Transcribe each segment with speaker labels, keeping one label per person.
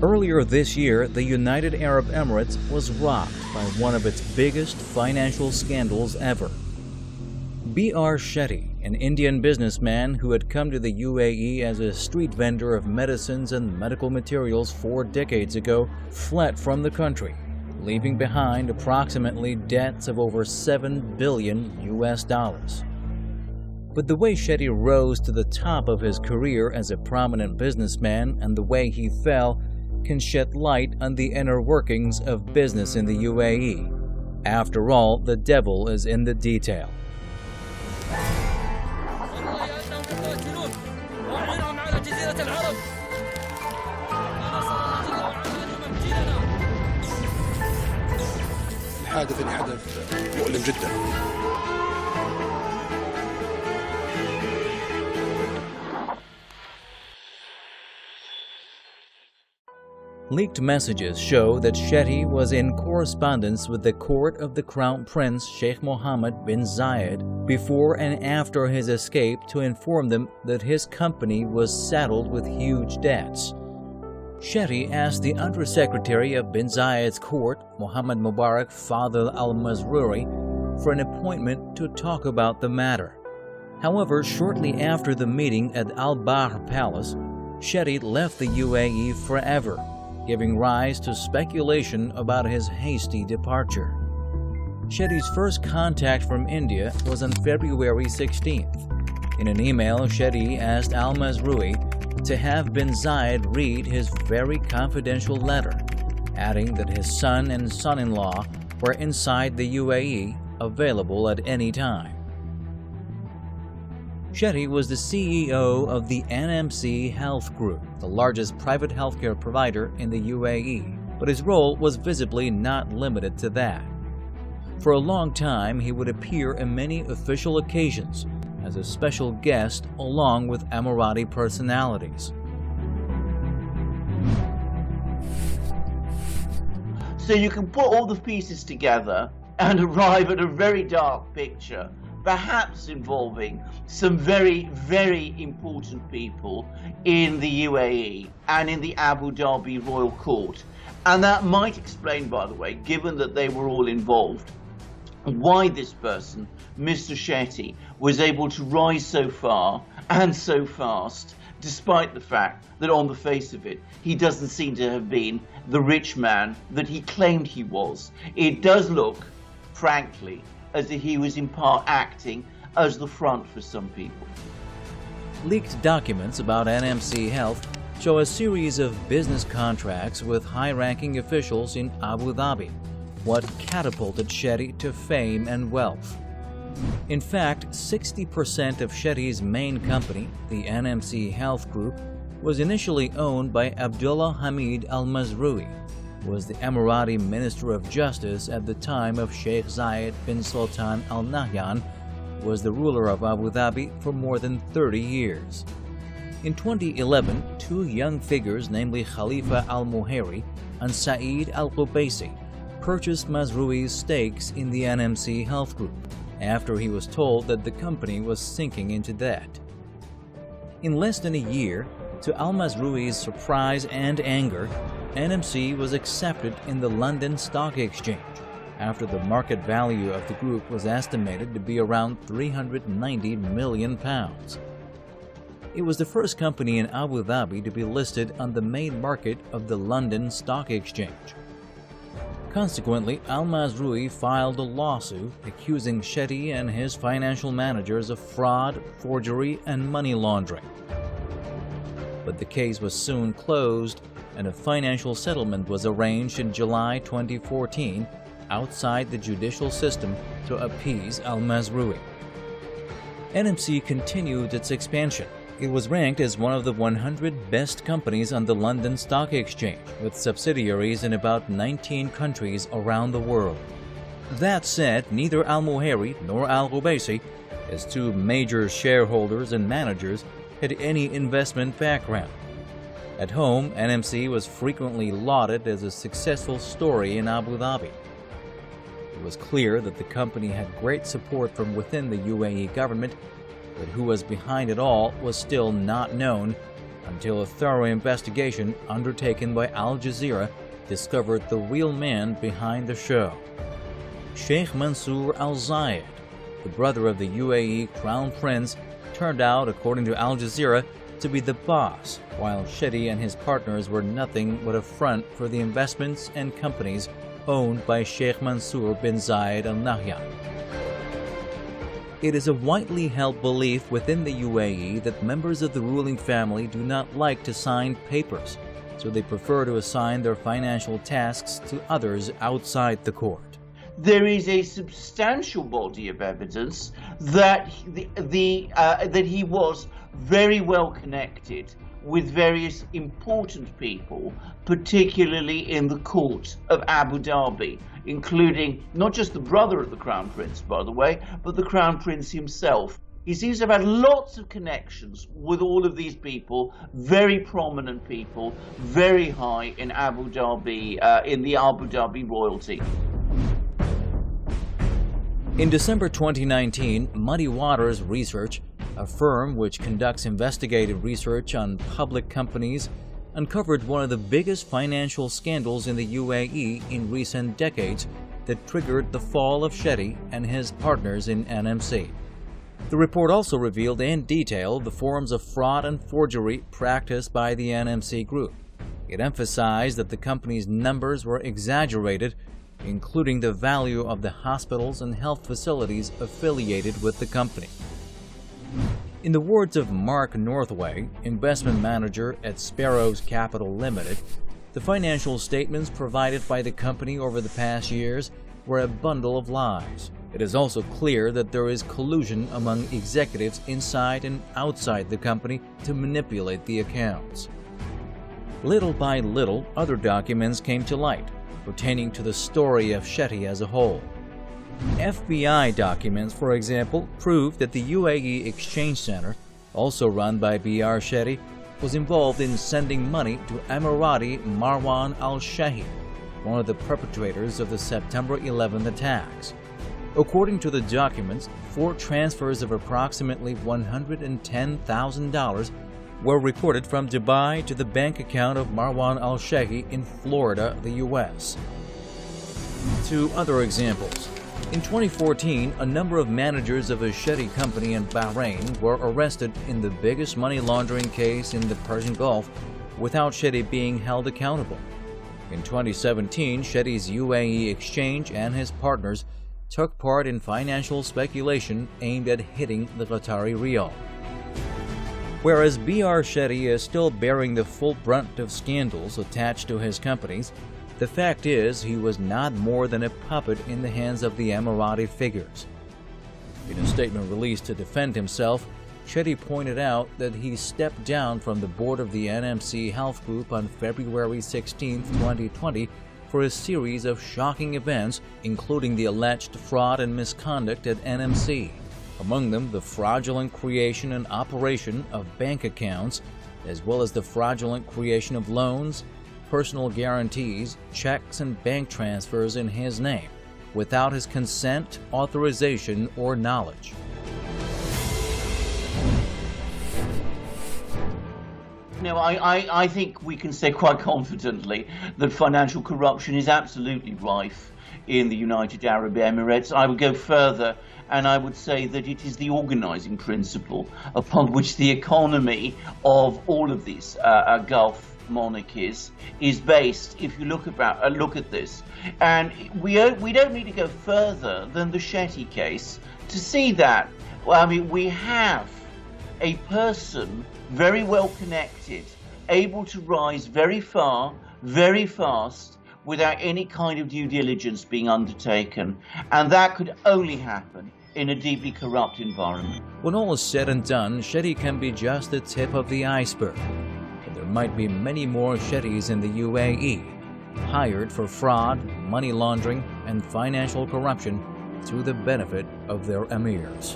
Speaker 1: Earlier this year, the United Arab Emirates was rocked by one of its biggest financial scandals ever. B.R. Shetty, an Indian businessman who had come to the UAE as a street vendor of medicines and medical materials 4 decades ago, fled from the country, leaving behind approximately debts of over $7 billion. But the way Shetty rose to the top of his career as a prominent businessman and the way he fell can shed light on the inner workings of business in the UAE. After all, the devil is in the detail.
Speaker 2: الحادث اللي حدث مؤلم جدا.
Speaker 1: Leaked messages show that Shetty was in correspondence with the court of the Crown Prince Sheikh Mohammed bin Zayed before and after his escape to inform them that his company was saddled with huge debts. Shetty asked the Undersecretary of bin Zayed's court, Mohammed Mubarak Fadl al-Mazruri, for an appointment to talk about the matter. However, shortly after the meeting at Al-Bahr Palace, Shetty left the UAE forever, giving rise to speculation about his hasty departure. Shetty's first contact from India was on February 16th. In an email, Shetty asked al-Mazrui to have bin Zayed read his very confidential letter, adding that his son and son-in-law were inside the UAE, available at any time. Shetty was the CEO of the NMC Health Group, the largest private healthcare provider in the UAE, but his role was visibly not limited to that. For a long time, he would appear in many official occasions as a special guest along with Emirati personalities.
Speaker 3: So you can put all the pieces together and arrive at a very dark picture, perhaps involving some very, very important people in the UAE and in the Abu Dhabi Royal Court. And that might explain, by the way, given that they were all involved, why this person, Mr. Shetty, was able to rise so far and so fast, despite the fact that on the face of it, he doesn't seem to have been the rich man that he claimed he was. It does look, frankly, as if he was in part acting as the front for some people.
Speaker 1: Leaked documents about NMC Health show a series of business contracts with high-ranking officials in Abu Dhabi, what catapulted Shetty to fame and wealth. In fact, 60% of Shetty's main company, the NMC Health Group, was initially owned by Abdullah Hamid al-Mazrui, who was the Emirati Minister of Justice at the time of Sheikh Zayed bin Sultan Al Nahyan, who was the ruler of Abu Dhabi for more than 30 years. In 2011, 2 young figures, namely Khalifa al-Muhairi and Saeed al-Qubaisi, purchased Mazrui's stakes in the NMC Health Group after he was told that the company was sinking into debt. In less than a year, to al-Mazrui's surprise and anger, NMC was accepted in the London Stock Exchange after the market value of the group was estimated to be around £390 million. It was the first company in Abu Dhabi to be listed on the main market of the London Stock Exchange. Consequently, al-Mazrui filed a lawsuit accusing Shetty and his financial managers of fraud, forgery, and money laundering. But the case was soon closed, and a financial settlement was arranged in July 2014 outside the judicial system to appease al-Mazrui. NMC continued its expansion. It was ranked as one of the 100 best companies on the London Stock Exchange, with subsidiaries in about 19 countries around the world. That said, neither al-Muhairi nor al-Qubaisi, as 2 major shareholders and managers, had any investment background. At home, NMC was frequently lauded as a successful story in Abu Dhabi. It was clear that the company had great support from within the UAE government, but who was behind it all was still not known, until a thorough investigation undertaken by Al Jazeera discovered the real man behind the show. Sheikh Mansour Al Zayed, the brother of the UAE Crown Prince, turned out, according to Al Jazeera, to be the boss, while Shetty and his partners were nothing but a front for the investments and companies owned by Sheikh Mansour bin Zayed Al Nahyan. It is a widely held belief within the UAE that members of the ruling family do not like to sign papers, so they prefer to assign their financial tasks to others outside the court.
Speaker 3: There is a substantial body of evidence that that he was very well connected with various important people, particularly in the court of Abu Dhabi, including not just the brother of the Crown Prince, by the way, but the Crown Prince himself. He seems to have had lots of connections with all of these people, very prominent people, very high in Abu Dhabi, in the Abu Dhabi royalty.
Speaker 1: In December 2019, Muddy Waters Research, a firm which conducts investigative research on public companies, uncovered one of the biggest financial scandals in the UAE in recent decades that triggered the fall of Shetty and his partners in NMC. The report also revealed in detail the forms of fraud and forgery practiced by the NMC group. It emphasized that the company's numbers were exaggerated, including the value of the hospitals and health facilities affiliated with the company. In the words of Mark Northway, investment manager at Sparrows Capital Limited, the financial statements provided by the company over the past years were a bundle of lies. It is also clear that there is collusion among executives inside and outside the company to manipulate the accounts. Little by little, other documents came to light, pertaining to the story of Shetty as a whole. FBI documents, for example, proved that the UAE Exchange Center, also run by B.R. Shetty, was involved in sending money to Emirati Marwan al-Shahid, one of the perpetrators of the September 11th attacks. According to the documents, 4 transfers of approximately $110,000 were reported from Dubai to the bank account of Marwan al-Shahid in Florida, the U.S. 2 other examples. In 2014, a number of managers of a Shetty company in Bahrain were arrested in the biggest money laundering case in the Persian Gulf without Shetty being held accountable. In 2017, Shetty's UAE exchange and his partners took part in financial speculation aimed at hitting the Qatari riyal. Whereas B.R. Shetty is still bearing the full brunt of scandals attached to his companies, the fact is he was not more than a puppet in the hands of the Emirati figures. In a statement released to defend himself, Shetty pointed out that he stepped down from the board of the NMC Health Group on February 16, 2020 for a series of shocking events, including the alleged fraud and misconduct at NMC. Among them, the fraudulent creation and operation of bank accounts, as well as the fraudulent creation of loans, personal guarantees, checks, and bank transfers in his name, without his consent, authorization, or knowledge.
Speaker 3: No, I think we can say quite confidently that financial corruption is absolutely rife in the United Arab Emirates. I would go further and I would say that it is the organizing principle upon which the economy of all of these Gulf monarchies is based. If you look at this, and we don't need to go further than the Shetty case to see that. Well, I mean, we have a person very well connected, able to rise very far, very fast, without any kind of due diligence being undertaken, and that could only happen in a deeply corrupt environment.
Speaker 1: When all is said and done, Shetty can be just the tip of the iceberg. But there might be many more Shettys in the UAE, hired for fraud, money laundering, and financial corruption to the benefit of their emirs.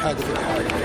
Speaker 2: الحادث الحالي